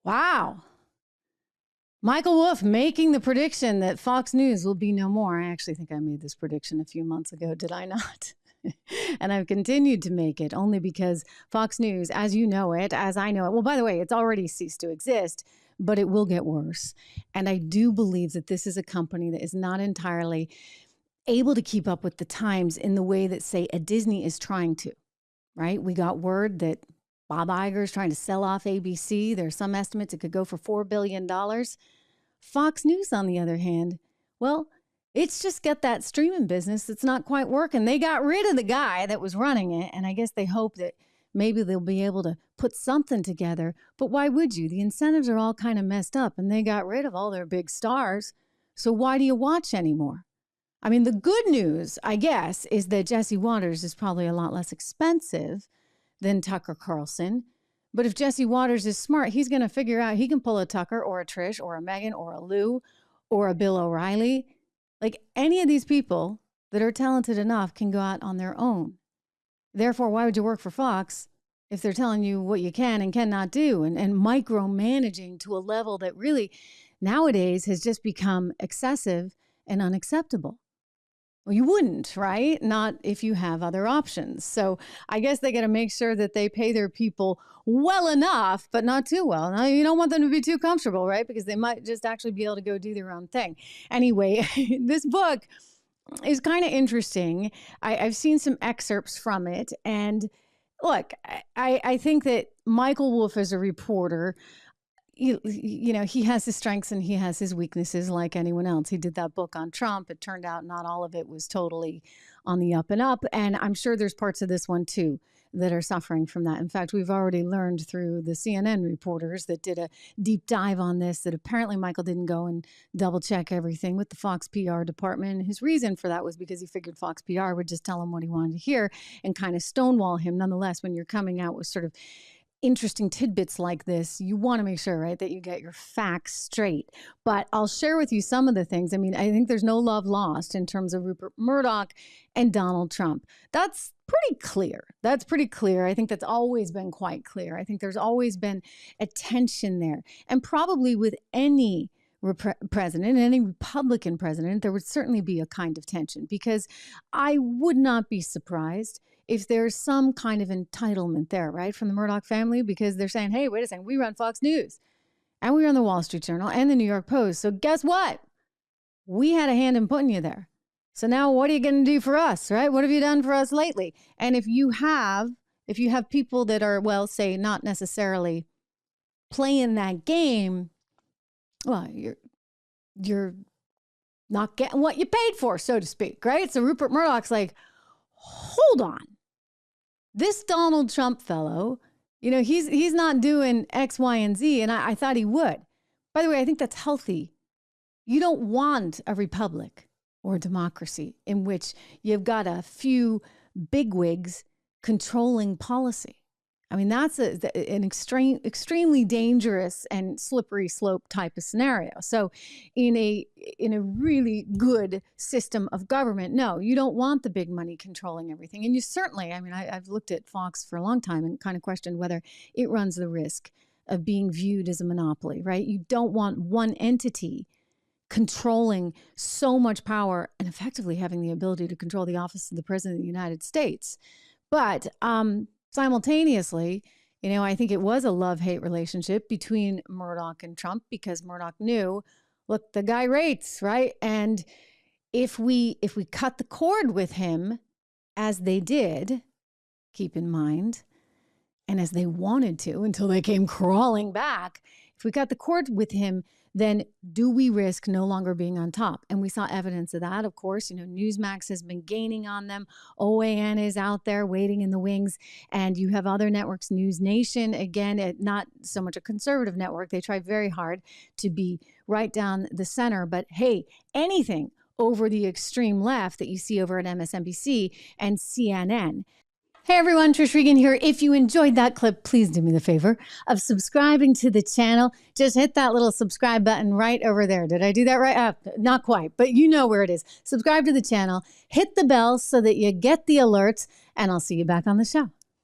Wow. Michael Wolff making the prediction that Fox News will be no more. I actually think I made this prediction a few months ago, did I not? And I've continued to make it only because Fox News, as you know it, as I know it, well, by the way, it's already ceased to exist, but it will get worse. And I do believe that this is a company that is not entirely able to keep up with the times in the way that, say, a Disney is trying to, right? We got word that Bob Iger is trying to sell off ABC. There's some estimates it could go for $4 billion. Fox News, on the other hand, well, it's just got that streaming business that's not quite working. They got rid of the guy that was running it, and I guess they hope that maybe they'll be able to put something together. But why would you? The incentives are all kind of messed up, and they got rid of all their big stars. So why do you watch anymore? I mean, the good news, I guess, is that Jesse Waters is probably a lot less expensive than Tucker Carlson. But if Jesse Waters is smart, he's going to figure out he can pull a Tucker or a Trish or a Megyn or a Lou or a Bill O'Reilly. Like, any of these people that are talented enough can go out on their own. Therefore, why would you work for Fox if they're telling you what you can and cannot do and micromanaging to a level that really nowadays has just become excessive and unacceptable? Well, you wouldn't, right? Not if you have other options. So I guess they got to make sure that they pay their people well enough, but not too well. Now, you don't want them to be too comfortable, right? Because they might just actually be able to go do their own thing. Anyway, this book is kind of interesting. I've seen some excerpts from it. And look, I think that Michael Wolff as a reporter, you know, he has his strengths and he has his weaknesses like anyone else. He did that book on Trump. It turned out not all of it was totally on the up and up. And I'm sure there's parts of this one, too, that are suffering from that. In fact, we've already learned through the CNN reporters that did a deep dive on this that apparently Michael didn't go and double check everything with the Fox PR department. His reason for that was because he figured Fox PR would just tell him what he wanted to hear and kind of stonewall him. Nonetheless, when you're coming out with sort of interesting tidbits like this, you want to make sure, right, that you get your facts straight. But I'll share with you some of the things. I mean, I think there's no love lost in terms of Rupert Murdoch and Donald Trump. That's pretty clear. That's pretty clear. I think that's always been quite clear. I think there's always been a tension there. And probably with any president, any Republican president, there would certainly be a kind of tension, because I would not be surprised if there's some kind of entitlement there, right, from the Murdoch family, because they're saying, hey, wait a second, we run Fox News and we run the Wall Street Journal and the New York Post. So guess what? We had a hand in putting you there. So now what are you going to do for us, right? What have you done for us lately? And if you have people that are, well, say, not necessarily playing that game, well, you're not getting what you paid for, so to speak, right? So Rupert Murdoch's like, hold on. This Donald Trump fellow, you know, he's not doing X, Y, and Z, and I thought he would. By the way, I think that's healthy. You don't want a republic or a democracy in which you've got a few bigwigs controlling policy. I mean, that's an extremely dangerous and slippery slope type of scenario. So in a really good system of government, no, you don't want the big money controlling everything. And you certainly, I mean, I've looked at Fox for a long time and kind of questioned whether it runs the risk of being viewed as a monopoly, right? You don't want one entity controlling so much power and effectively having the ability to control the office of the President of the United States. But simultaneously, you know, I think it was a love-hate relationship between Murdoch and Trump, because Murdoch knew, look, the guy rates, right? And if we cut the cord with him, as they did, keep in mind, and as they wanted to until they came crawling back, if we cut the cord with him, then do we risk no longer being on top? And we saw evidence of that, of course. You know, Newsmax has been gaining on them. OAN is out there waiting in the wings. And you have other networks, News Nation, again, not so much a conservative network. They try very hard to be right down the center. But hey, anything over the extreme left that you see over at MSNBC and CNN. Hey everyone, Trish Regan here. If you enjoyed that clip, please do me the favor of subscribing to the channel. Just hit that little subscribe button right over there. Did I do that right? Not quite, but you know where it is. Subscribe to the channel, hit the bell so that you get the alerts, and I'll see you back on the show.